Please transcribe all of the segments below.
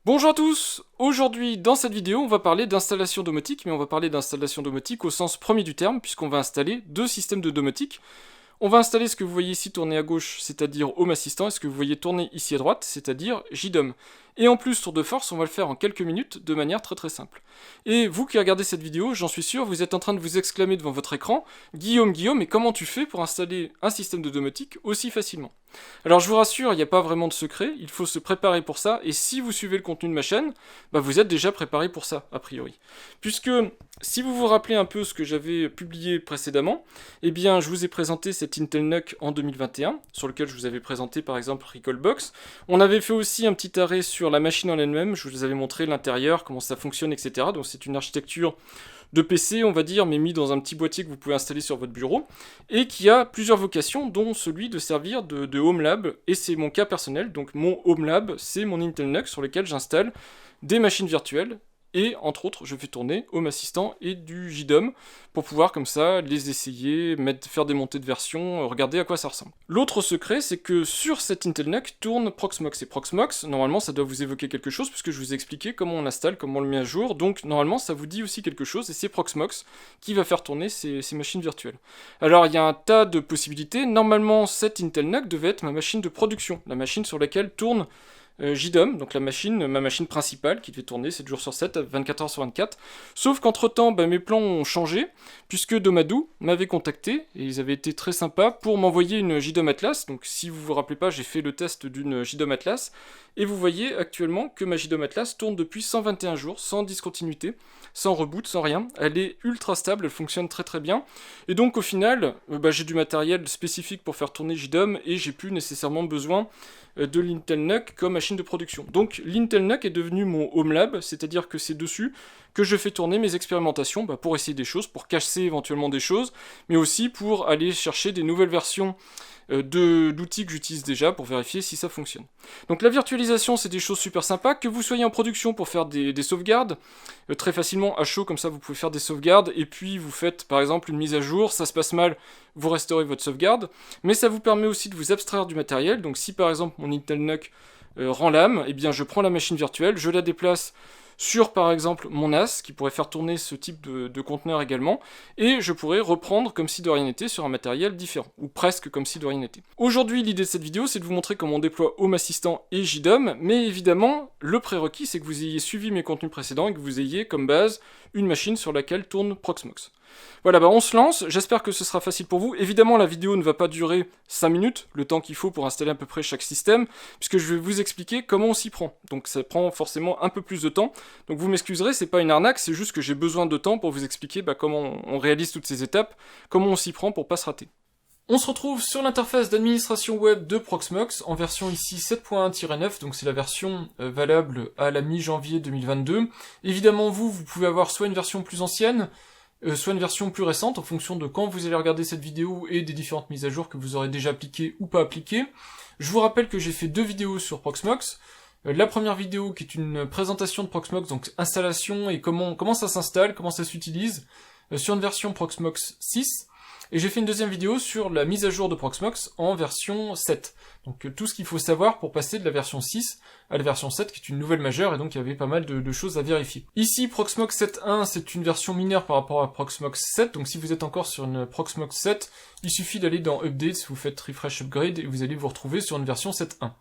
Bonjour à tous. Aujourd'hui, dans cette vidéo, on va parler d'installation domotique, mais on va parler d'installation domotique au sens premier du terme, puisqu'on va installer deux systèmes de domotique. On va installer ce que vous voyez ici tourner à gauche, c'est-à-dire Home Assistant, et ce que vous voyez tourner ici à droite, c'est-à-dire JDOM. Et en plus, tour de force, on va le faire en quelques minutes, de manière très simple. Et vous qui regardez cette vidéo, j'en suis sûr, vous êtes en train de vous exclamer devant votre écran, Guillaume, mais comment tu fais pour installer un système de domotique aussi facilement? Alors je vous rassure, il n'y a pas vraiment de secret, il faut se préparer pour ça, et si vous suivez le contenu de ma chaîne, vous êtes déjà préparé pour ça, a priori. Puisque, si vous vous rappelez un peu ce que j'avais publié précédemment, eh bien je vous ai présenté cet Intel NUC en 2021, sur lequel je vous avais présenté par exemple Recalbox. On avait fait aussi un petit arrêt sur la machine en elle-même, je vous avais montré l'intérieur, comment ça fonctionne, etc. Donc c'est une architecture de PC, on va dire, mais mis dans un petit boîtier que vous pouvez installer sur votre bureau, et qui a plusieurs vocations, dont celui de servir de Home Lab, et c'est mon cas personnel, donc mon Home Lab, c'est mon Intel NUC sur lequel j'installe des machines virtuelles, et entre autres, je fais tourner Home Assistant et du JDOM pour pouvoir comme ça les essayer, faire des montées de version, regarder à quoi ça ressemble. L'autre secret, c'est que sur cet Intel NUC tourne Proxmox. Et Proxmox, normalement, ça doit vous évoquer quelque chose puisque je vous ai expliqué comment on l'installe, comment on le met à jour. Donc normalement, ça vous dit aussi quelque chose et c'est Proxmox qui va faire tourner ces machines virtuelles. Alors il y a un tas de possibilités. Normalement, cet Intel NUC devait être ma machine de production, la machine sur laquelle tourne JDOM, donc ma machine principale qui devait tourner 7 jours sur 7, 24 heures sur 24. Sauf qu'entre temps, mes plans ont changé, puisque Domadou m'avait contacté, et ils avaient été très sympas pour m'envoyer une JDOM Atlas. Donc si vous vous rappelez pas, j'ai fait le test d'une JDOM Atlas, et vous voyez actuellement que ma JDOM Atlas tourne depuis 121 jours, sans discontinuité, sans reboot, sans rien. Elle est ultra stable, elle fonctionne très bien. Et donc au final, j'ai du matériel spécifique pour faire tourner JDOM, et j'ai plus nécessairement besoin de l'Intel NUC comme machine de production. Donc l'Intel NUC est devenu mon Home Lab, c'est-à-dire que c'est dessus que je fais tourner mes expérimentations pour essayer des choses, pour casser éventuellement des choses, mais aussi pour aller chercher des nouvelles versions d'outils que j'utilise déjà pour vérifier si ça fonctionne. Donc la virtualisation, c'est des choses super sympas, que vous soyez en production pour faire des sauvegardes, très facilement à chaud, comme ça vous pouvez faire des sauvegardes, et puis vous faites par exemple une mise à jour, ça se passe mal, vous restaurez votre sauvegarde, mais ça vous permet aussi de vous abstraire du matériel. Donc si par exemple mon Intel NUC rend l'âme, eh bien je prends la machine virtuelle, je la déplace sur par exemple mon NAS, qui pourrait faire tourner ce type de conteneur également, et je pourrais reprendre comme si de rien n'était sur un matériel différent, ou presque comme si de rien n'était. Aujourd'hui, l'idée de cette vidéo, c'est de vous montrer comment on déploie Home Assistant et JDOM, mais évidemment, le prérequis, c'est que vous ayez suivi mes contenus précédents et que vous ayez comme base une machine sur laquelle tourne Proxmox. Voilà, on se lance, j'espère que ce sera facile pour vous. Évidemment, la vidéo ne va pas durer 5 minutes, le temps qu'il faut pour installer à peu près chaque système, puisque je vais vous expliquer comment on s'y prend. Donc ça prend forcément un peu plus de temps. Donc vous m'excuserez, c'est pas une arnaque, c'est juste que j'ai besoin de temps pour vous expliquer comment on réalise toutes ces étapes, comment on s'y prend pour pas se rater. On se retrouve sur l'interface d'administration web de Proxmox, en version ici 7.1-9, donc c'est la version valable à la mi-janvier 2022. Évidemment, vous pouvez avoir soit une version plus ancienne, soit une version plus récente, en fonction de quand vous allez regarder cette vidéo et des différentes mises à jour que vous aurez déjà appliquées ou pas appliquées. Je vous rappelle que j'ai fait 2 vidéos sur Proxmox. La première vidéo qui est une présentation de Proxmox, donc installation et comment ça s'installe, comment ça s'utilise, sur une version Proxmox 6. Et j'ai fait une deuxième vidéo sur la mise à jour de Proxmox en version 7. Donc tout ce qu'il faut savoir pour passer de la version 6 à la version 7, qui est une nouvelle majeure, et donc il y avait pas mal de choses à vérifier. Ici, Proxmox 7.1, c'est une version mineure par rapport à Proxmox 7, donc si vous êtes encore sur une Proxmox 7, il suffit d'aller dans Updates, vous faites Refresh Upgrade, et vous allez vous retrouver sur une version 7.1.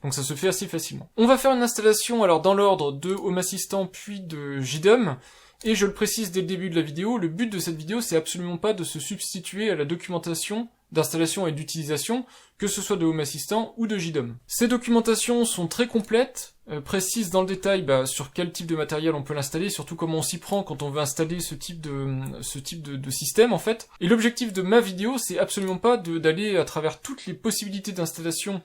Donc ça se fait assez facilement. On va faire une installation, alors dans l'ordre de Home Assistant puis de JDOM. Et je le précise dès le début de la vidéo, le but de cette vidéo, c'est absolument pas de se substituer à la documentation d'installation et d'utilisation, que ce soit de Home Assistant ou de JDOM. Ces documentations sont très complètes, précises dans le détail sur quel type de matériel on peut l'installer, surtout comment on s'y prend quand on veut installer ce type de système en fait. Et l'objectif de ma vidéo, c'est absolument pas d'aller à travers toutes les possibilités d'installation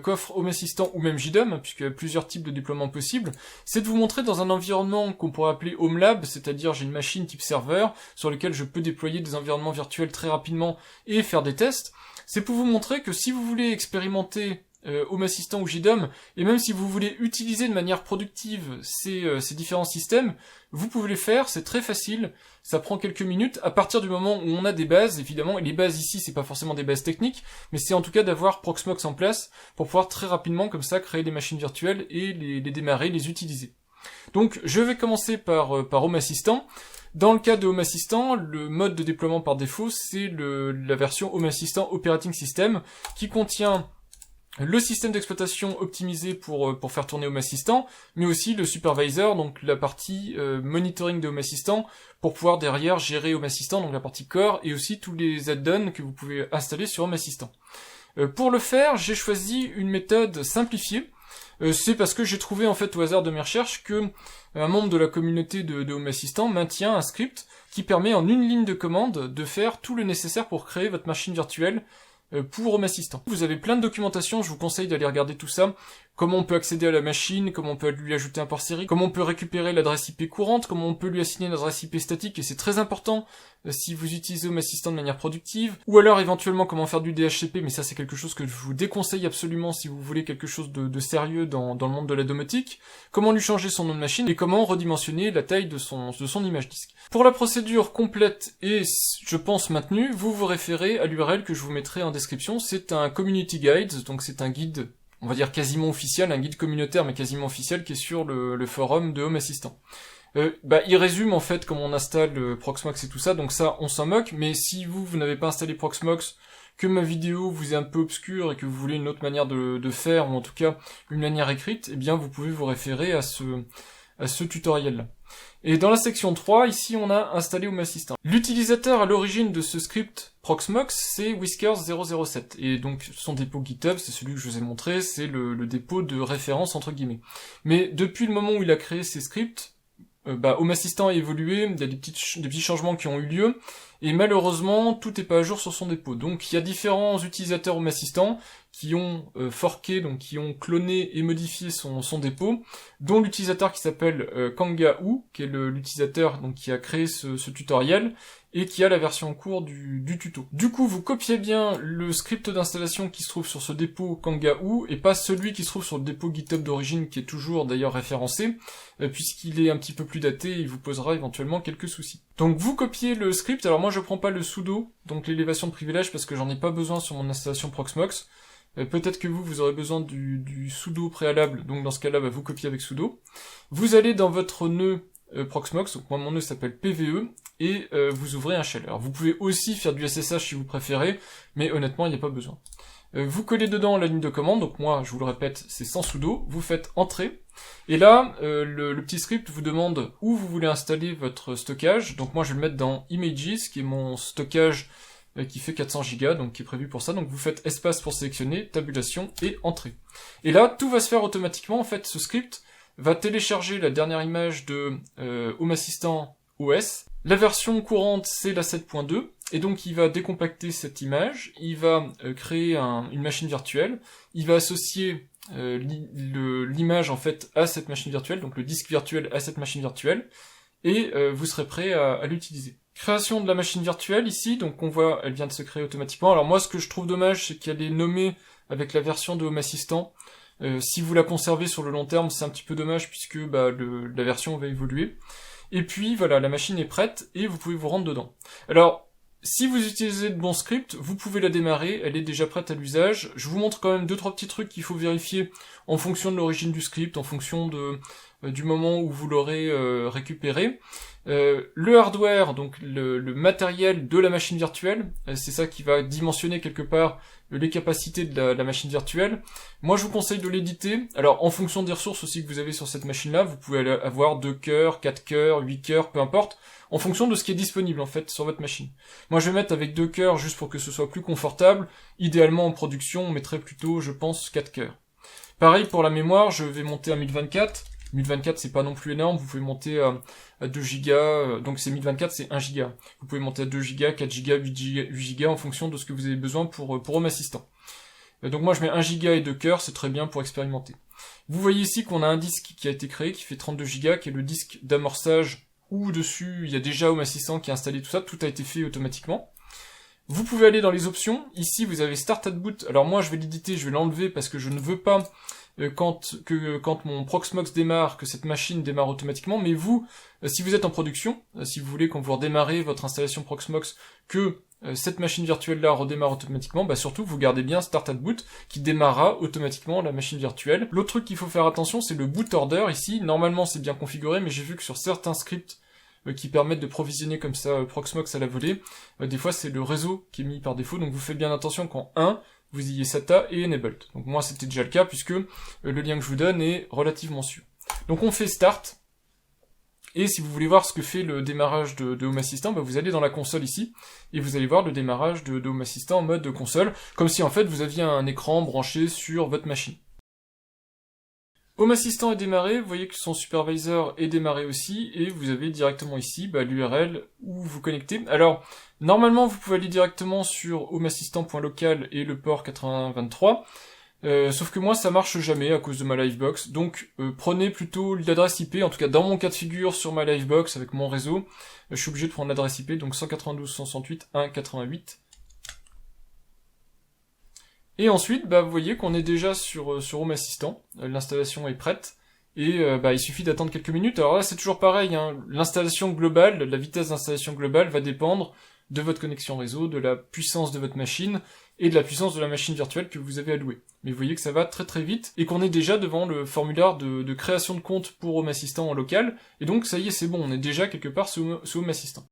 qu'offre Home Assistant ou même JDOM, puisqu'il y a plusieurs types de déploiements possibles, c'est de vous montrer dans un environnement qu'on pourrait appeler Home Lab, c'est-à-dire j'ai une machine type serveur sur lequel je peux déployer des environnements virtuels très rapidement et faire des tests. C'est pour vous montrer que si vous voulez expérimenter Home Assistant ou JDOM, et même si vous voulez utiliser de manière productive ces différents systèmes, vous pouvez les faire, c'est très facile, ça prend quelques minutes, à partir du moment où on a des bases, évidemment, et les bases ici, c'est pas forcément des bases techniques, mais c'est en tout cas d'avoir Proxmox en place, pour pouvoir très rapidement, comme ça, créer des machines virtuelles, et les démarrer, les utiliser. Donc, je vais commencer par Home Assistant. Dans le cas de Home Assistant, le mode de déploiement par défaut, c'est la version Home Assistant Operating System, qui contient le système d'exploitation optimisé pour faire tourner Home Assistant, mais aussi le supervisor, donc la partie monitoring de Home Assistant, pour pouvoir derrière gérer Home Assistant, donc la partie core, et aussi tous les add-ons que vous pouvez installer sur Home Assistant. Pour le faire, j'ai choisi une méthode simplifiée. C'est parce que j'ai trouvé en fait au hasard de mes recherches que un membre de la communauté de Home Assistant maintient un script qui permet en une ligne de commande de faire tout le nécessaire pour créer votre machine virtuelle pour Home Assistant. Vous avez plein de documentation, je vous conseille d'aller regarder tout ça. Comment on peut accéder à la machine, comment on peut lui ajouter un port série, comment on peut récupérer l'adresse IP courante, comment on peut lui assigner une adresse IP statique, et c'est très important si vous utilisez Home Assistant de manière productive, ou alors éventuellement comment faire du DHCP, mais ça c'est quelque chose que je vous déconseille absolument si vous voulez quelque chose de sérieux dans le monde de la domotique, comment lui changer son nom de machine, et comment redimensionner la taille de son image disque. Pour la procédure complète et, je pense, maintenue, vous vous référez à l'URL que je vous mettrai en description, c'est un community guide, donc c'est un guide, on va dire quasiment officiel, un guide communautaire mais quasiment officiel qui est sur le forum de Home Assistant. Il résume en fait comment on installe Proxmox et tout ça, donc ça on s'en moque, mais si vous n'avez pas installé Proxmox, que ma vidéo vous est un peu obscure et que vous voulez une autre manière de faire, ou en tout cas une manière écrite, eh bien vous pouvez vous référer à ce tutoriel-là. Et dans la section 3, ici on a installé Home Assistant. L'utilisateur à l'origine de ce script Proxmox, c'est Whiskers007. Et donc son dépôt GitHub, c'est celui que je vous ai montré, c'est le dépôt de référence entre guillemets. Mais depuis le moment où il a créé ces scripts, Home Assistant a évolué, il y a des petits changements qui ont eu lieu, et malheureusement, tout n'est pas à jour sur son dépôt. Donc il y a différents utilisateurs Home Assistant qui ont forqué, donc qui ont cloné et modifié son dépôt, dont l'utilisateur qui s'appelle Kangahoo, qui est l'utilisateur donc qui a créé ce tutoriel, et qui a la version en cours du tuto. Du coup, vous copiez bien le script d'installation qui se trouve sur ce dépôt Kangahoo, et pas celui qui se trouve sur le dépôt GitHub d'origine, qui est toujours d'ailleurs référencé, puisqu'il est un petit peu plus daté, et il vous posera éventuellement quelques soucis. Donc vous copiez le script, alors moi je prends pas le sudo, donc l'élévation de privilège, parce que j'en ai pas besoin sur mon installation Proxmox. Peut-être que vous aurez besoin du sudo préalable, donc dans ce cas-là, vous copiez avec sudo. Vous allez dans votre nœud Proxmox, donc moi mon nœud s'appelle PVE, et vous ouvrez un shell. Alors vous pouvez aussi faire du SSH si vous préférez, mais honnêtement il n'y a pas besoin. Vous collez dedans la ligne de commande, donc moi je vous le répète, c'est sans sudo, vous faites entrer, et là le petit script vous demande où vous voulez installer votre stockage, donc moi je vais le mettre dans Images, qui est mon stockage qui fait 400 Go, donc qui est prévu pour ça, donc vous faites espace pour sélectionner, tabulation et entrée. Et là tout va se faire automatiquement, en fait ce script va télécharger la dernière image de Home Assistant OS. La version courante, c'est la 7.2, et donc il va décompacter cette image, il va créer une machine virtuelle, il va associer l'image en fait à cette machine virtuelle, donc le disque virtuel à cette machine virtuelle, et vous serez prêt à l'utiliser. Création de la machine virtuelle ici, donc on voit, elle vient de se créer automatiquement. Alors moi ce que je trouve dommage, c'est qu'elle est nommée avec la version de Home Assistant. Si vous la conservez sur le long terme, c'est un petit peu dommage puisque la version va évoluer. Et puis voilà, la machine est prête et vous pouvez vous rendre dedans. Alors, si vous utilisez le bon script, vous pouvez la démarrer, elle est déjà prête à l'usage. Je vous montre quand même 2-3 petits trucs qu'il faut vérifier en fonction de l'origine du script, en fonction du moment où vous l'aurez récupéré. Le hardware, donc le matériel de la machine virtuelle, c'est ça qui va dimensionner quelque part les capacités de la machine virtuelle. Moi je vous conseille de l'éditer, alors en fonction des ressources aussi que vous avez sur cette machine-là, vous pouvez avoir 2 cœurs, 4 cœurs, 8 cœurs, peu importe, en fonction de ce qui est disponible en fait sur votre machine. Moi je vais mettre avec 2 cœurs juste pour que ce soit plus confortable, idéalement en production on mettrait plutôt je pense 4 cœurs. Pareil pour la mémoire, je vais monter à 1024, 1024 c'est pas non plus énorme, vous pouvez monter à 2 Go, donc c'est 1024 c'est 1 Go. Vous pouvez monter à 2 Go, 4 Go, 8 Go en fonction de ce que vous avez besoin pour Home Assistant. Donc moi je mets 1 Go et 2 cœurs, c'est très bien pour expérimenter. Vous voyez ici qu'on a un disque qui a été créé, qui fait 32 Go, qui est le disque d'amorçage où dessus il y a déjà Home Assistant qui a installé tout ça, tout a été fait automatiquement. Vous pouvez aller dans les options, ici vous avez Start at Boot, alors moi je vais l'éditer, je vais l'enlever parce que je ne veux pas quand mon Proxmox démarre, que cette machine démarre automatiquement, mais vous, si vous êtes en production, si vous voulez quand vous redémarrez votre installation Proxmox, que cette machine virtuelle-là redémarre automatiquement, bah surtout vous gardez bien Start at Boot, qui démarrera automatiquement la machine virtuelle. L'autre truc qu'il faut faire attention, c'est le boot order, ici, normalement c'est bien configuré, mais j'ai vu que sur certains scripts qui permettent de provisionner comme ça Proxmox à la volée, des fois c'est le réseau qui est mis par défaut, donc vous faites bien attention qu'en 1, vous ayez SATA et Enabled. Donc moi c'était déjà le cas puisque le lien que je vous donne est relativement sûr. Donc on fait Start, et si vous voulez voir ce que fait le démarrage de Home Assistant, bah vous allez dans la console ici, et vous allez voir le démarrage de Home Assistant en mode de console, comme si en fait vous aviez un écran branché sur votre machine. Home Assistant est démarré, vous voyez que son supervisor est démarré aussi, et vous avez directement ici l'URL où vous connectez. Alors, normalement, vous pouvez aller directement sur homeassistant.local et le port 8023, sauf que moi, ça marche jamais à cause de ma Livebox, donc prenez plutôt l'adresse IP, en tout cas dans mon cas de figure sur ma Livebox avec mon réseau, je suis obligé de prendre l'adresse IP, donc 192.168.1.88. Et ensuite, vous voyez qu'on est déjà sur Home Assistant, l'installation est prête, et il suffit d'attendre quelques minutes. Alors là, c'est toujours pareil, hein, l'installation globale, la vitesse d'installation globale va dépendre de votre connexion réseau, de la puissance de votre machine, et de la puissance de la machine virtuelle que vous avez allouée. Mais vous voyez que ça va très très vite, et qu'on est déjà devant le formulaire de création de compte pour Home Assistant en local, et donc ça y est, c'est bon, on est déjà quelque part sous Home Assistant.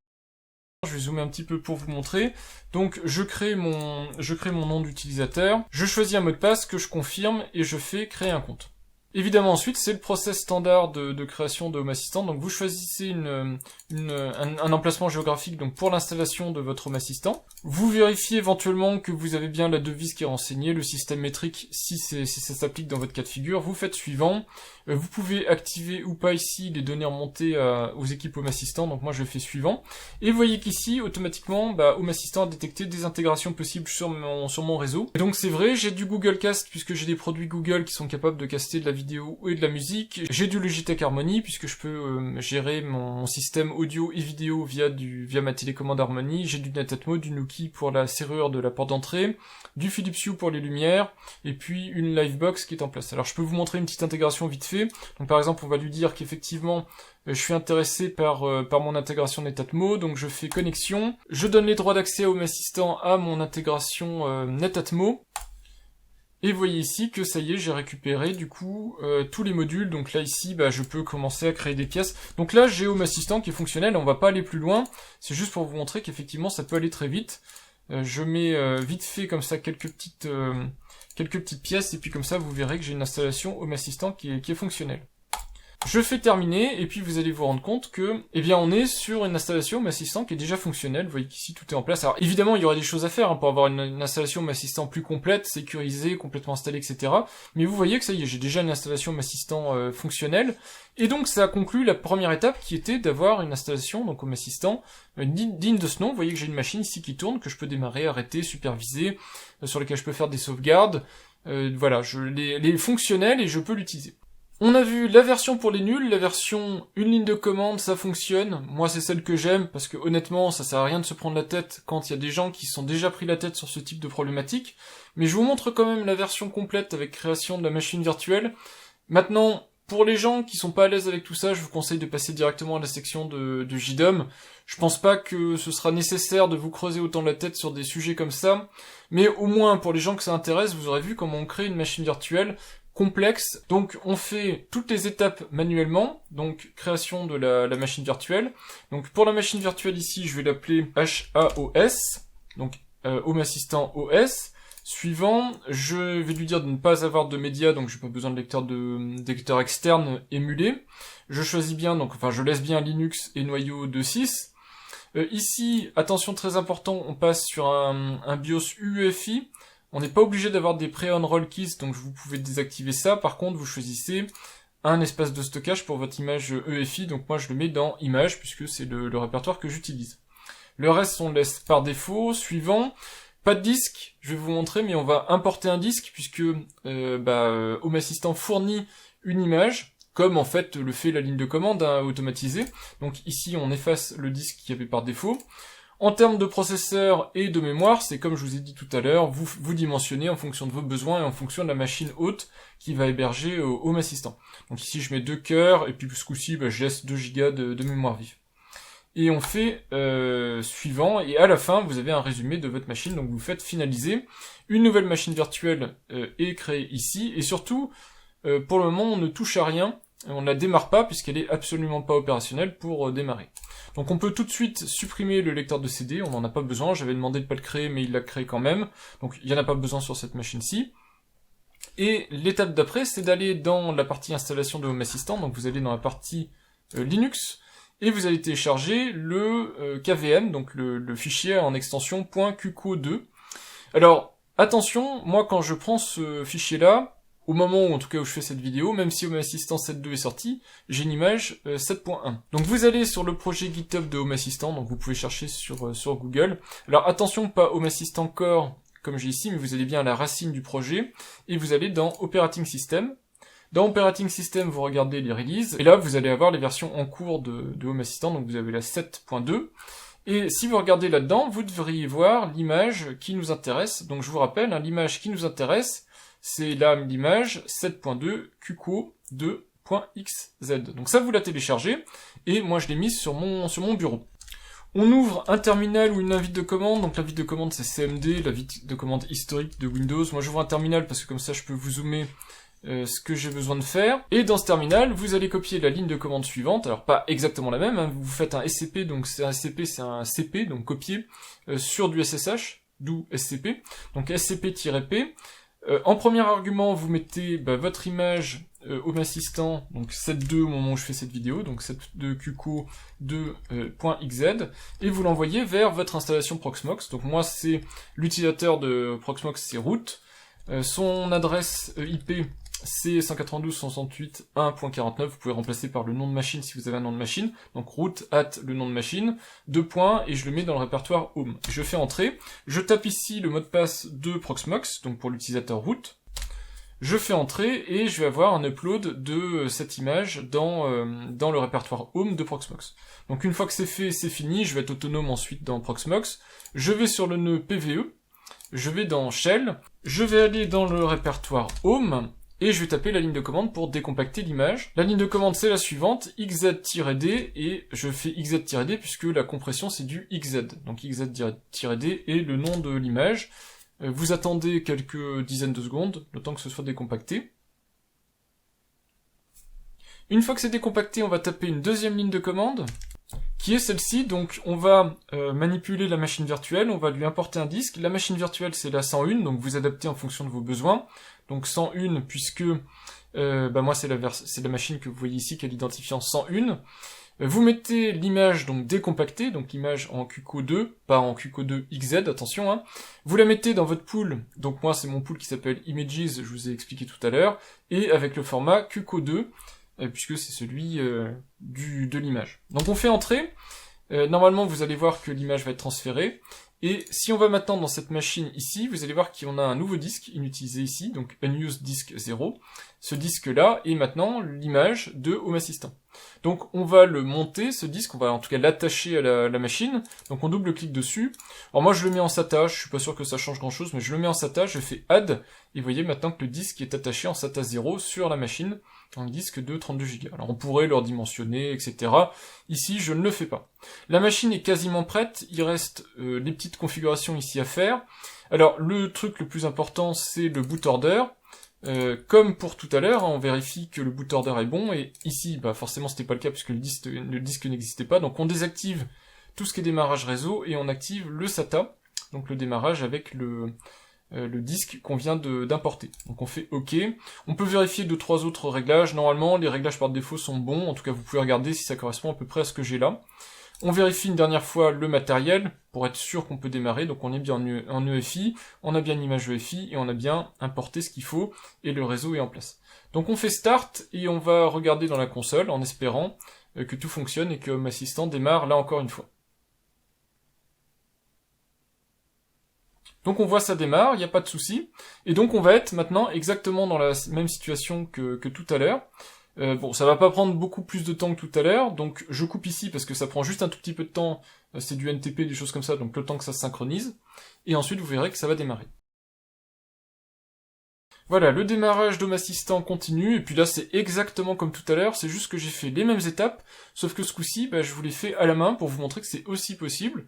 Je vais zoomer un petit peu pour vous montrer. Donc je crée mon nom d'utilisateur, je choisis un mot de passe que je confirme et je fais créer un compte. Évidemment ensuite c'est le process standard de création de Home Assistant, donc vous choisissez un emplacement géographique donc pour l'installation de votre Home Assistant. Vous vérifiez éventuellement que vous avez bien la devise qui est renseignée, le système métrique si ça s'applique dans votre cas de figure, vous faites suivant. Vous pouvez activer ou pas ici les données remontées aux équipes Home Assistant, donc moi je fais suivant. Et vous voyez qu'ici, automatiquement, Home Assistant a détecté des intégrations possibles sur mon réseau. Et donc c'est vrai, j'ai du Google Cast puisque j'ai des produits Google qui sont capables de caster de la vidéo et de la musique. J'ai du Logitech Harmony puisque je peux gérer mon système audio et vidéo via ma télécommande Harmony. J'ai du Netatmo, du Nuki pour la serrure de la porte d'entrée, du Philips Hue pour les lumières, et puis une Livebox qui est en place. Alors je peux vous montrer une petite intégration vite fait. Donc par exemple, on va lui dire qu'effectivement, je suis intéressé par mon intégration Netatmo, donc je fais connexion. Je donne les droits d'accès à Home Assistant à mon intégration Netatmo. Et vous voyez ici que ça y est, j'ai récupéré du coup tous les modules. Donc là ici, je peux commencer à créer des pièces. Donc là, j'ai Home Assistant qui est fonctionnel, on va pas aller plus loin. C'est juste pour vous montrer qu'effectivement, ça peut aller très vite. Je mets vite fait comme ça quelques petites pièces, et puis comme ça vous verrez que j'ai une installation Home Assistant qui est fonctionnelle. Je fais terminer, et puis vous allez vous rendre compte que, on est sur une installation Home Assistant qui est déjà fonctionnelle. Vous voyez qu'ici tout est en place. Alors évidemment, il y aurait des choses à faire pour avoir une installation Home Assistant plus complète, sécurisée, complètement installée, etc. Mais vous voyez que ça y est, j'ai déjà une installation Home Assistant fonctionnelle. Et donc ça conclut la première étape qui était d'avoir une installation, donc Home Assistant, digne de ce nom. Vous voyez que j'ai une machine ici qui tourne, que je peux démarrer, arrêter, superviser, sur laquelle je peux faire des sauvegardes. Voilà, elle est fonctionnelle et je peux l'utiliser. On a vu la version pour les nuls, la version une ligne de commande, ça fonctionne. Moi, c'est celle que j'aime, parce que honnêtement, ça sert à rien de se prendre la tête quand il y a des gens qui se sont déjà pris la tête sur ce type de problématique. Mais je vous montre quand même la version complète avec création de la machine virtuelle. Maintenant, pour les gens qui sont pas à l'aise avec tout ça, je vous conseille de passer directement à la section de JDOM. Je pense pas que ce sera nécessaire de vous creuser autant la tête sur des sujets comme ça, mais au moins pour les gens que ça intéresse, vous aurez vu comment on crée une machine virtuelle complexe. Donc on fait toutes les étapes manuellement, donc création de la machine virtuelle. Donc pour la machine virtuelle ici, je vais l'appeler HAOS, donc Home Assistant OS. Suivant, je vais lui dire de ne pas avoir de médias, donc j'ai pas besoin de lecteur externe émulé. Je choisis bien, je laisse bien Linux et noyau 2.6. Ici, attention très important, on passe sur un BIOS UEFI. On n'est pas obligé d'avoir des pré-on-roll keys, donc vous pouvez désactiver ça. Par contre, vous choisissez un espace de stockage pour votre image EFI, donc moi je le mets dans Images, puisque c'est le répertoire que j'utilise. Le reste, on le laisse par défaut. Suivant, pas de disque, je vais vous montrer, mais on va importer un disque, puisque Home Assistant fournit une image, comme en fait le fait la ligne de commande automatisée. Donc ici, on efface le disque qu'il y avait par défaut. En termes de processeur et de mémoire, c'est comme je vous ai dit tout à l'heure, vous dimensionnez en fonction de vos besoins et en fonction de la machine hôte qui va héberger Home Assistant. Donc ici je mets 2 cœurs, et puis ce coup-ci je laisse 2 Go de mémoire vive. Et on fait suivant, et à la fin vous avez un résumé de votre machine, donc vous faites finaliser. Une nouvelle machine virtuelle est créée ici, et surtout, pour le moment on ne touche à rien, on ne la démarre pas puisqu'elle est absolument pas opérationnelle pour démarrer. Donc on peut tout de suite supprimer le lecteur de CD, on n'en a pas besoin, j'avais demandé de pas le créer mais il l'a créé quand même, donc il n'y en a pas besoin sur cette machine-ci. Et l'étape d'après c'est d'aller dans la partie installation de Home Assistant, donc vous allez dans la partie Linux, et vous allez télécharger le KVM, donc le fichier en extension .qco2. Alors attention, moi quand je prends ce fichier-là, au moment où, en tout cas, où je fais cette vidéo, même si Home Assistant 7.2 est sorti, j'ai une image 7.1. Donc vous allez sur le projet GitHub de Home Assistant, donc vous pouvez chercher sur Google. Alors attention, pas Home Assistant Core, comme j'ai ici, mais vous allez bien à la racine du projet, et vous allez dans Operating System. Dans Operating System, vous regardez les releases, et là, vous allez avoir les versions en cours de Home Assistant, donc vous avez la 7.2. Et si vous regardez là-dedans, vous devriez voir l'image qui nous intéresse. Donc je vous rappelle, hein, l'image qui nous intéresse, c'est là l'image 7.2 qco2.xz. Donc ça, vous la téléchargez, et moi je l'ai mise sur mon bureau. On ouvre un terminal ou une invite de commande. Donc l'invite de commande c'est CMD, l'invite de commande historique de Windows. Moi j'ouvre un terminal parce que comme ça je peux vous zoomer ce que j'ai besoin de faire. Et dans ce terminal, vous allez copier la ligne de commande suivante. Alors pas exactement la même, hein. Vous faites un SCP, donc c'est un SCP, c'est un CP, donc copier sur du SSH, d'où SCP. Donc SCP-P. En premier argument, vous mettez votre image Home Assistant, donc 7.2 au moment où je fais cette vidéo, donc 7.2 qco2.xz, et vous l'envoyez vers votre installation Proxmox. Donc moi, c'est l'utilisateur de Proxmox, c'est root. Son adresse IP, c'est 192.168.1.49, vous pouvez remplacer par le nom de machine si vous avez un nom de machine, donc root @ le nom de machine, 2 points, et je le mets dans le répertoire home. Je fais entrer, je tape ici le mot de passe de Proxmox, donc pour l'utilisateur root, je fais entrer, et je vais avoir un upload de cette image dans le répertoire home de Proxmox. Donc une fois que c'est fait, c'est fini, je vais être autonome ensuite dans Proxmox, je vais sur le nœud PVE, je vais dans Shell, je vais aller dans le répertoire home, et je vais taper la ligne de commande pour décompacter l'image. La ligne de commande c'est la suivante, xz-d, et je fais xz-d puisque la compression c'est du xz. Donc xz-d est le nom de l'image. Vous attendez quelques dizaines de secondes, le temps que ce soit décompacté. Une fois que c'est décompacté, on va taper une deuxième ligne de commande, qui est celle-ci. Donc on va manipuler la machine virtuelle, on va lui importer un disque. La machine virtuelle c'est la 101, donc vous adaptez en fonction de vos besoins. Donc 101 puisque moi c'est la machine que vous voyez ici qui est l'identifiant 101. Vous mettez l'image donc décompactée, donc l'image en QCO2, pas en QCO2XZ, attention, hein. Vous la mettez dans votre pool, donc moi c'est mon pool qui s'appelle Images, je vous ai expliqué tout à l'heure, et avec le format QCO2, puisque c'est celui de l'image. Donc on fait entrer, normalement vous allez voir que l'image va être transférée, et si on va maintenant dans cette machine ici, vous allez voir qu'on a un nouveau disque inutilisé ici, donc unused disk 0. Ce disque-là est maintenant l'image de Home Assistant. Donc on va le monter, ce disque, on va en tout cas l'attacher à la machine, donc on double-clique dessus. Alors moi je le mets en SATA, je suis pas sûr que ça change grand-chose, mais je le mets en SATA, je fais Add, et vous voyez maintenant que le disque est attaché en SATA 0 sur la machine, un disque de 32 Go. Alors on pourrait le redimensionner, etc. Ici, je ne le fais pas. La machine est quasiment prête, il reste les petites configurations ici à faire. Alors le truc le plus important, c'est le boot order. Comme pour tout à l'heure, on vérifie que le boot order est bon, et ici, forcément c'était pas le cas puisque le disque n'existait pas, donc on désactive tout ce qui est démarrage réseau, et on active le SATA, donc le démarrage avec le disque qu'on vient d'importer. Donc on fait OK. On peut vérifier 2-3 autres réglages. Normalement, les réglages par défaut sont bons. En tout cas, vous pouvez regarder si ça correspond à peu près à ce que j'ai là. On vérifie une dernière fois le matériel pour être sûr qu'on peut démarrer. Donc on est bien en EFI, on a bien une image EFI et on a bien importé ce qu'il faut et le réseau est en place. Donc on fait Start et on va regarder dans la console en espérant que tout fonctionne et que Home Assistant démarre là encore une fois. Donc on voit ça démarre, il n'y a pas de souci. Et donc on va être maintenant exactement dans la même situation que tout à l'heure. Bon, ça va pas prendre beaucoup plus de temps que tout à l'heure, donc je coupe ici parce que ça prend juste un tout petit peu de temps, c'est du NTP, des choses comme ça, donc le temps que ça se synchronise, et ensuite vous verrez que ça va démarrer. Voilà, le démarrage de Assistant continue, et puis là c'est exactement comme tout à l'heure, c'est juste que j'ai fait les mêmes étapes, sauf que ce coup-ci, je vous l'ai fait à la main pour vous montrer que c'est aussi possible,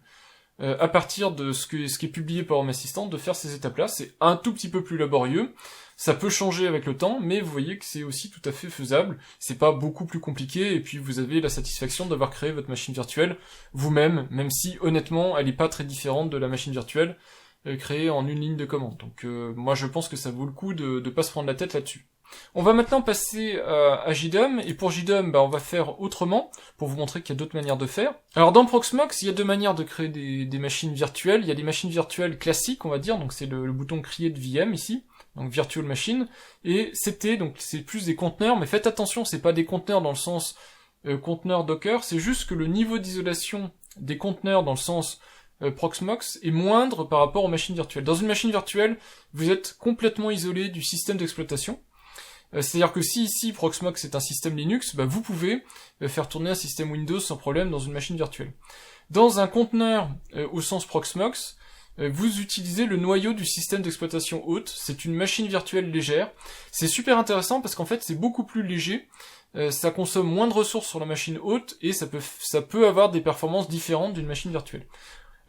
à partir de ce qui est publié par Home Assistant, de faire ces étapes-là. C'est un tout petit peu plus laborieux, ça peut changer avec le temps, mais vous voyez que c'est aussi tout à fait faisable, c'est pas beaucoup plus compliqué, et puis vous avez la satisfaction d'avoir créé votre machine virtuelle vous-même, même si honnêtement elle est pas très différente de la machine virtuelle créée en une ligne de commande. Donc moi je pense que ça vaut le coup de pas se prendre la tête là-dessus. On va maintenant passer à JDOM, et pour JDOM, on va faire autrement, pour vous montrer qu'il y a d'autres manières de faire. Alors dans Proxmox, il y a deux manières de créer des machines virtuelles. Il y a des machines virtuelles classiques, on va dire, donc c'est le bouton Create VM ici, donc Virtual Machine, et CT, donc c'est plus des conteneurs, mais faites attention, c'est pas des conteneurs dans le sens conteneur Docker, c'est juste que le niveau d'isolation des conteneurs dans le sens Proxmox est moindre par rapport aux machines virtuelles. Dans une machine virtuelle, vous êtes complètement isolé du système d'exploitation. C'est-à-dire que si ici Proxmox est un système Linux, vous pouvez faire tourner un système Windows sans problème dans une machine virtuelle. Dans un conteneur au sens Proxmox, vous utilisez le noyau du système d'exploitation hôte, c'est une machine virtuelle légère. C'est super intéressant parce qu'en fait c'est beaucoup plus léger, ça consomme moins de ressources sur la machine hôte et ça peut avoir des performances différentes d'une machine virtuelle.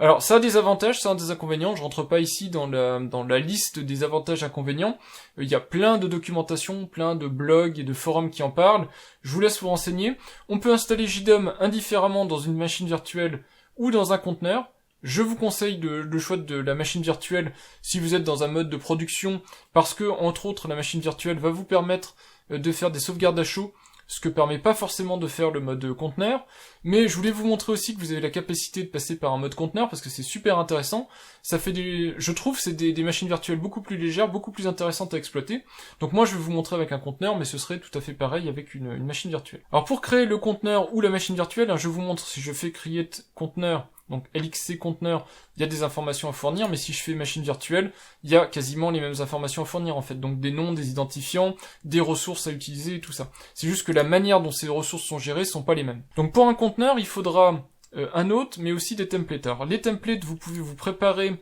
Alors, ça a des avantages, ça a des inconvénients, je rentre pas ici dans la liste des avantages et inconvénients, il y a plein de documentation, plein de blogs et de forums qui en parlent, je vous laisse vous renseigner. On peut installer JDOM indifféremment dans une machine virtuelle ou dans un conteneur. Je vous conseille le choix de la machine virtuelle si vous êtes dans un mode de production, parce que, entre autres, la machine virtuelle va vous permettre de faire des sauvegardes à chaud, ce que permet pas forcément de faire le mode conteneur, mais je voulais vous montrer aussi que vous avez la capacité de passer par un mode conteneur, parce que c'est super intéressant, ça fait je trouve c'est des machines virtuelles beaucoup plus légères, beaucoup plus intéressantes à exploiter, donc moi je vais vous montrer avec un conteneur, mais ce serait tout à fait pareil avec une machine virtuelle. Alors pour créer le conteneur ou la machine virtuelle, je vous montre si je fais create conteneur, donc LXC conteneur, il y a des informations à fournir, mais si je fais machine virtuelle, il y a quasiment les mêmes informations à fournir en fait, donc des noms, des identifiants, des ressources à utiliser et tout ça. C'est juste que la manière dont ces ressources sont gérées sont pas les mêmes. Donc pour un conteneur, il faudra un hôte, mais aussi des templates. Alors les templates, vous pouvez vous préparer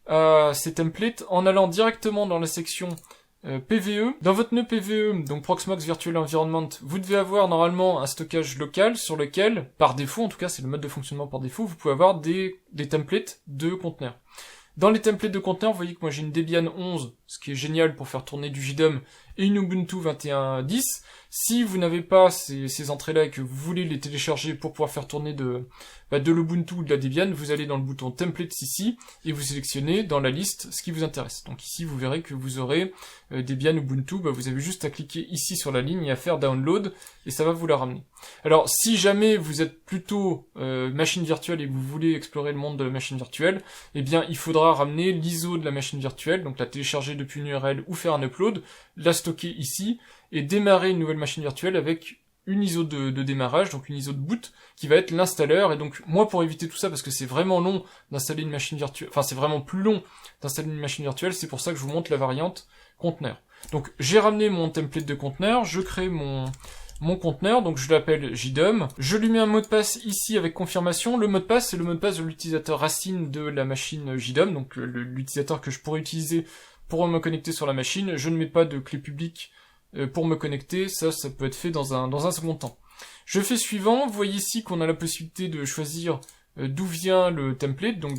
à ces templates en allant directement dans la section PVE. Dans votre nœud PVE, donc Proxmox Virtual Environment, vous devez avoir normalement un stockage local sur lequel, par défaut, en tout cas c'est le mode de fonctionnement par défaut, vous pouvez avoir des templates de conteneurs. Dans les templates de conteneurs, vous voyez que moi j'ai une Debian 11, ce qui est génial pour faire tourner du JDOM, et une Ubuntu 21.10. Si vous n'avez pas ces entrées-là et que vous voulez les télécharger pour pouvoir faire tourner de l'Ubuntu ou de la Debian, vous allez dans le bouton Templates ici, et vous sélectionnez dans la liste ce qui vous intéresse. Donc ici vous verrez que vous aurez Debian Ubuntu, vous avez juste à cliquer ici sur la ligne et à faire Download, et ça va vous la ramener. Alors si jamais vous êtes plutôt machine virtuelle et que vous voulez explorer le monde de la machine virtuelle, eh bien il faudra ramener l'ISO de la machine virtuelle, donc la télécharger depuis une URL ou faire un upload, la stocker ici, et démarrer une nouvelle machine virtuelle avec une ISO de démarrage, donc une ISO de boot, qui va être l'installeur. Et donc moi, pour éviter tout ça, parce que c'est vraiment long d'installer une machine virtuelle, enfin c'est vraiment plus long d'installer une machine virtuelle, c'est pour ça que je vous montre la variante conteneur. Donc j'ai ramené mon template de conteneur, je crée mon conteneur, donc je l'appelle JDOM, je lui mets un mot de passe ici avec confirmation. Le mot de passe, c'est le mot de passe de l'utilisateur racine de la machine JDOM, donc l'utilisateur que je pourrais utiliser pour me connecter sur la machine. Je ne mets pas de clé publique pour me connecter, ça peut être fait dans un second temps. Je fais suivant, vous voyez ici qu'on a la possibilité de choisir d'où vient le template, donc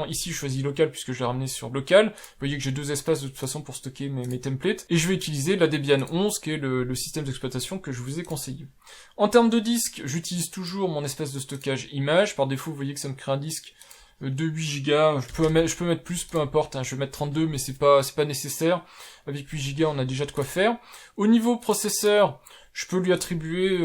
ici je choisis local puisque je l'ai ramené sur local, vous voyez que j'ai deux espaces de toute façon pour stocker mes templates, et je vais utiliser la Debian 11 qui est le système d'exploitation que je vous ai conseillé. En termes de disque, j'utilise toujours mon espace de stockage image, par défaut vous voyez que ça me crée un disque de 8 Go, je peux mettre plus, peu importe, je vais mettre 32 mais c'est pas nécessaire, avec 8 Go on a déjà de quoi faire. Au niveau processeur, je peux lui attribuer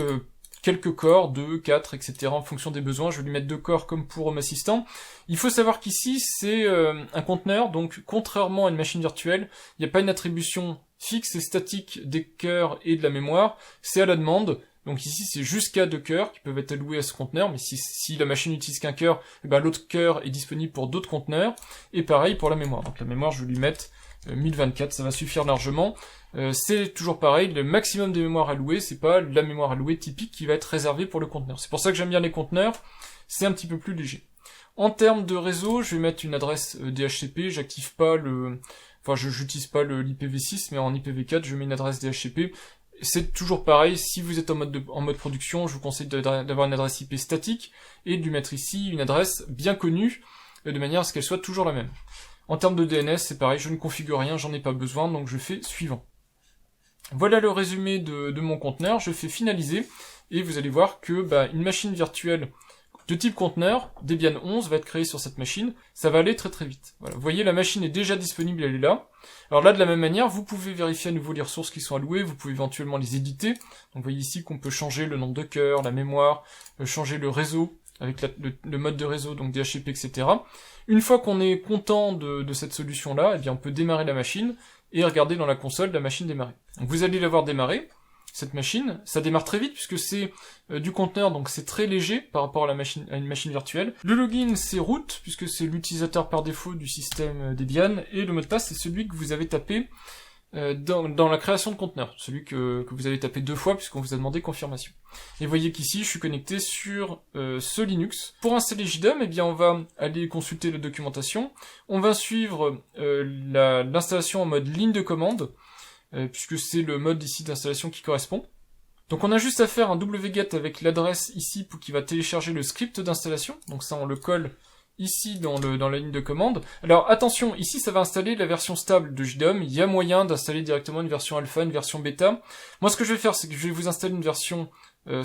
quelques corps, 2, 4, etc. en fonction des besoins, je vais lui mettre 2 corps comme pour Home Assistant. Il faut savoir qu'ici c'est un conteneur, donc contrairement à une machine virtuelle, il n'y a pas une attribution fixe et statique des cœurs et de la mémoire, c'est à la demande. Donc ici c'est jusqu'à 2 cœurs qui peuvent être alloués à ce conteneur, mais si la machine n'utilise qu'un cœur, l'autre cœur est disponible pour d'autres conteneurs, et pareil pour la mémoire. Donc la mémoire je vais lui mettre 1024, ça va suffire largement. C'est toujours pareil, le maximum de mémoire allouée, c'est pas la mémoire allouée typique qui va être réservée pour le conteneur. C'est pour ça que j'aime bien les conteneurs, c'est un petit peu plus léger. En termes de réseau, je vais mettre une adresse DHCP, j'active pas j'utilise pas l'IPv6, mais en IPv4, je mets une adresse DHCP. C'est toujours pareil, si vous êtes en mode production, je vous conseille d'avoir une adresse IP statique, et de lui mettre ici une adresse bien connue, de manière à ce qu'elle soit toujours la même. En termes de DNS, c'est pareil, je ne configure rien, j'en ai pas besoin, donc je fais suivant. Voilà le résumé de mon conteneur, je fais finaliser, et vous allez voir que une machine virtuelle de type conteneur, Debian 11, va être créée sur cette machine, ça va aller très très vite. Voilà. Vous voyez, la machine est déjà disponible, elle est là. Alors là, de la même manière, vous pouvez vérifier à nouveau les ressources qui sont allouées, vous pouvez éventuellement les éditer. Donc vous voyez ici qu'on peut changer le nombre de cœurs, la mémoire, changer le réseau, avec le mode de réseau, donc DHCP, etc. Une fois qu'on est content de cette solution-là, eh bien on peut démarrer la machine, et regarder dans la console la machine démarrer. Donc vous allez la voir démarrer, cette machine, ça démarre très vite puisque c'est du conteneur, donc c'est très léger par rapport à une machine virtuelle. Le login c'est root puisque c'est l'utilisateur par défaut du système Debian, et le mot de passe c'est celui que vous avez tapé dans la création de conteneur, celui que vous avez tapé 2 fois puisqu'on vous a demandé confirmation. Et vous voyez qu'ici je suis connecté sur ce Linux. Pour installer JDOM, eh bien on va aller consulter la documentation, on va suivre l'installation en mode ligne de commande, puisque c'est le mode ici d'installation qui correspond. Donc on a juste à faire un wget avec l'adresse ici qui va télécharger le script d'installation, donc ça on le colle ici dans la ligne de commande. Alors attention, ici ça va installer la version stable de JDOM, il y a moyen d'installer directement une version alpha, une version bêta. Moi ce que je vais faire, c'est que je vais vous installer une version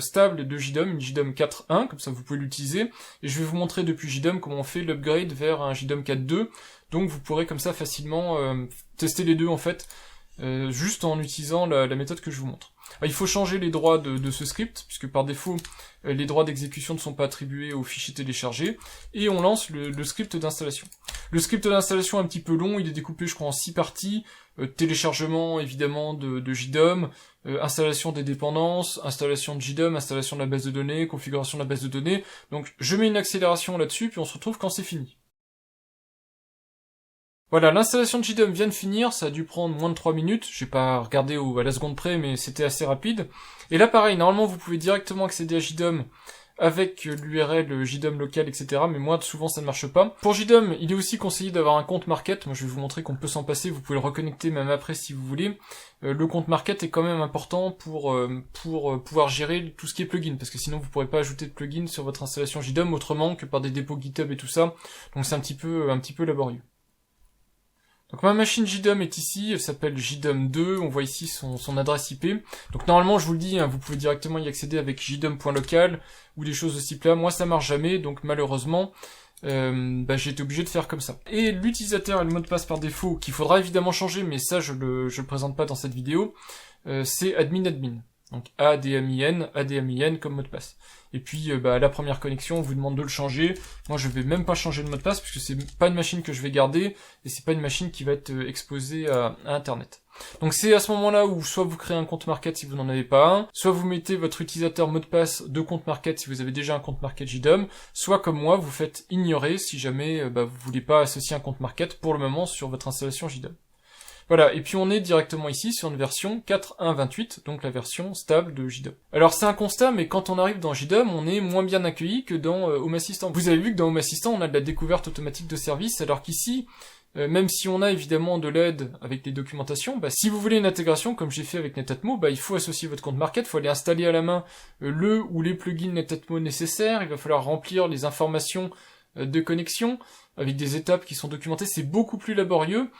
stable de JDOM, une JDOM 4.1, comme ça vous pouvez l'utiliser, et je vais vous montrer depuis JDOM comment on fait l'upgrade vers un JDOM 4.2, donc vous pourrez comme ça facilement tester les deux en fait, juste en utilisant la méthode que je vous montre. Alors, il faut changer les droits de ce script, puisque par défaut, les droits d'exécution ne sont pas attribués au fichier téléchargé, et on lance le script d'installation. Le script d'installation est un petit peu long, il est découpé je crois en 6 parties, téléchargement évidemment de JDOM, installation des dépendances, installation de JDOM, installation de la base de données, configuration de la base de données, donc je mets une accélération là-dessus, puis on se retrouve quand c'est fini. Voilà, l'installation de JDOM vient de finir, ça a dû prendre moins de 3 minutes, j'ai pas regardé à la seconde près, mais c'était assez rapide. Et là pareil, normalement vous pouvez directement accéder à JDOM avec l'URL JDOM local, etc. Mais moi souvent ça ne marche pas. Pour JDOM, il est aussi conseillé d'avoir un compte Market, moi je vais vous montrer qu'on peut s'en passer, vous pouvez le reconnecter même après si vous voulez. Le compte Market est quand même important pour pouvoir gérer tout ce qui est plugin, parce que sinon vous pourrez pas ajouter de plugin sur votre installation JDOM autrement que par des dépôts GitHub et tout ça, donc c'est un petit peu laborieux. Donc ma machine JDOM est ici, elle s'appelle JDOM2, on voit ici son adresse IP. Donc normalement je vous le dis, vous pouvez directement y accéder avec jdom.local ou des choses de ce type-là. Moi ça marche jamais, donc malheureusement j'ai été obligé de faire comme ça. Et l'utilisateur et le mot de passe par défaut, qu'il faudra évidemment changer, mais ça je le présente pas dans cette vidéo, c'est admin. Donc admin comme mot de passe. Et puis à la première connexion, on vous demande de le changer. Moi je vais même pas changer le mot de passe puisque c'est pas une machine que je vais garder et c'est pas une machine qui va être exposée à internet. Donc c'est à ce moment-là où soit vous créez un compte Market si vous n'en avez pas un, soit vous mettez votre utilisateur mot de passe de compte Market si vous avez déjà un compte Market JDOM, soit comme moi vous faites ignorer si jamais vous voulez pas associer un compte Market pour le moment sur votre installation JDOM. Voilà, et puis on est directement ici sur une version 4.1.28, donc la version stable de JDOM. Alors c'est un constat, mais quand on arrive dans JDOM, on est moins bien accueilli que dans Home Assistant. Vous avez vu que dans Home Assistant, on a de la découverte automatique de services, alors qu'ici, même si on a évidemment de l'aide avec les documentations, si vous voulez une intégration, comme j'ai fait avec Netatmo, il faut associer votre compte Market, il faut aller installer à la main le ou les plugins Netatmo nécessaires, il va falloir remplir les informations de connexion, avec des étapes qui sont documentées, c'est beaucoup plus laborieux.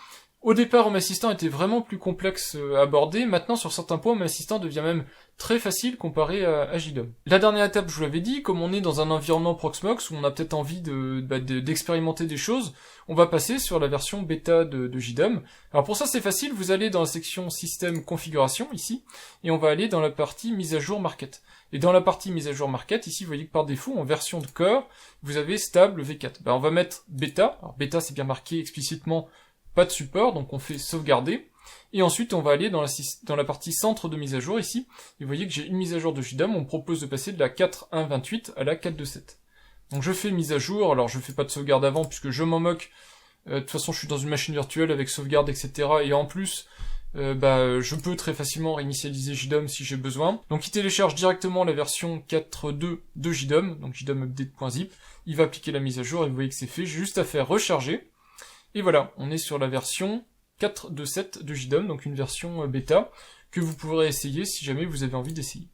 Au départ, Home Assistant était vraiment plus complexe à aborder. Maintenant, sur certains points, Home Assistant devient même très facile comparé à JDOM. La dernière étape, je vous l'avais dit, comme on est dans un environnement Proxmox où on a peut-être envie d'expérimenter des choses, on va passer sur la version bêta de JDOM. Alors pour ça, c'est facile. Vous allez dans la section Système Configuration, ici, et on va aller dans la partie Mise à jour Market. Et dans la partie Mise à jour Market, ici, vous voyez que par défaut, en version de Core, vous avez Stable V4. On va mettre Bêta. Alors Bêta, c'est bien marqué explicitement pas de support, donc on fait sauvegarder, et ensuite on va aller dans la partie centre de mise à jour ici, et vous voyez que j'ai une mise à jour de JDOM, on me propose de passer de la 4.1.28 à la 4.2.7. Donc je fais mise à jour, alors je fais pas de sauvegarde avant puisque je m'en moque, De toute façon, je suis dans une machine virtuelle avec sauvegarde, etc. Et en plus, je peux très facilement réinitialiser JDOM si j'ai besoin. Donc il télécharge directement la version 4.2 de JDOM, donc JDOM update.zip. Il va appliquer la mise à jour et vous voyez que c'est fait. J'ai juste à faire recharger. Et voilà, on est sur la version 4.2.7 de JDOM, donc une version bêta que vous pourrez essayer si jamais vous avez envie d'essayer.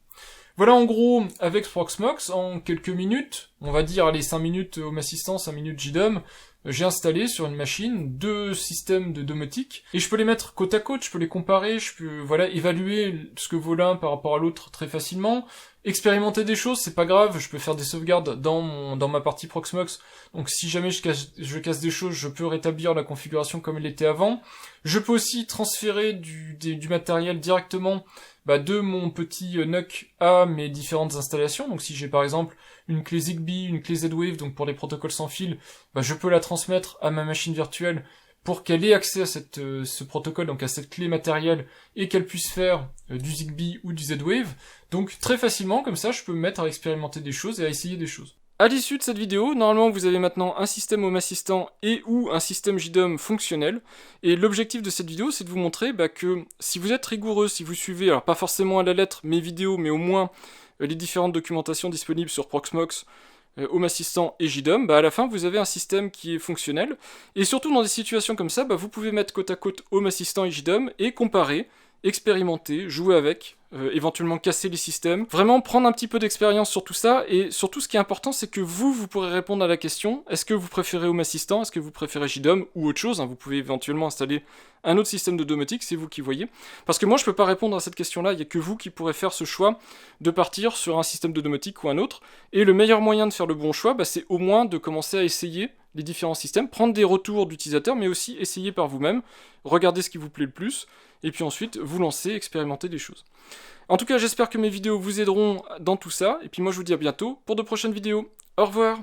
Voilà en gros, avec Proxmox, en quelques minutes, on va dire, allez, 5 minutes Home Assistant, 5 minutes JDOM, j'ai installé sur une machine 2 systèmes de domotique, et je peux les mettre côte à côte, je peux les comparer, je peux, voilà, évaluer ce que vaut l'un par rapport à l'autre très facilement, expérimenter des choses, c'est pas grave, je peux faire des sauvegardes dans ma partie Proxmox, donc si jamais je casse des choses, je peux rétablir la configuration comme elle était avant. Je peux aussi transférer du matériel directement de mon petit NUC à mes différentes installations. Donc si j'ai par exemple une clé Zigbee, une clé Z-Wave, donc pour les protocoles sans fil, je peux la transmettre à ma machine virtuelle pour qu'elle ait accès à ce protocole, donc à cette clé matérielle, et qu'elle puisse faire du Zigbee ou du Z-Wave. Donc très facilement, comme ça, je peux me mettre à expérimenter des choses et à essayer des choses. À l'issue de cette vidéo, normalement vous avez maintenant un système Home Assistant et ou un système JDOM fonctionnel. Et l'objectif de cette vidéo, c'est de vous montrer que si vous êtes rigoureux, si vous suivez, alors pas forcément à la lettre mes vidéos, mais au moins les différentes documentations disponibles sur Proxmox, Home Assistant et JDOM, à la fin vous avez un système qui est fonctionnel. Et surtout dans des situations comme ça, vous pouvez mettre côte à côte Home Assistant et JDOM et comparer, expérimenter, jouer avec, éventuellement casser les systèmes, vraiment prendre un petit peu d'expérience sur tout ça, et surtout ce qui est important c'est que vous pourrez répondre à la question, est-ce que vous préférez Home Assistant, est-ce que vous préférez JDOM ou autre chose, vous pouvez éventuellement installer un autre système de domotique, c'est vous qui voyez, parce que moi je peux pas répondre à cette question-là, il n'y a que vous qui pourrez faire ce choix de partir sur un système de domotique ou un autre, et le meilleur moyen de faire le bon choix, c'est au moins de commencer à essayer les différents systèmes, prendre des retours d'utilisateurs, mais aussi essayer par vous-même, regarder ce qui vous plaît le plus, et puis ensuite vous lancer, expérimenter des choses. En tout cas, j'espère que mes vidéos vous aideront dans tout ça, et puis moi je vous dis à bientôt pour de prochaines vidéos. Au revoir!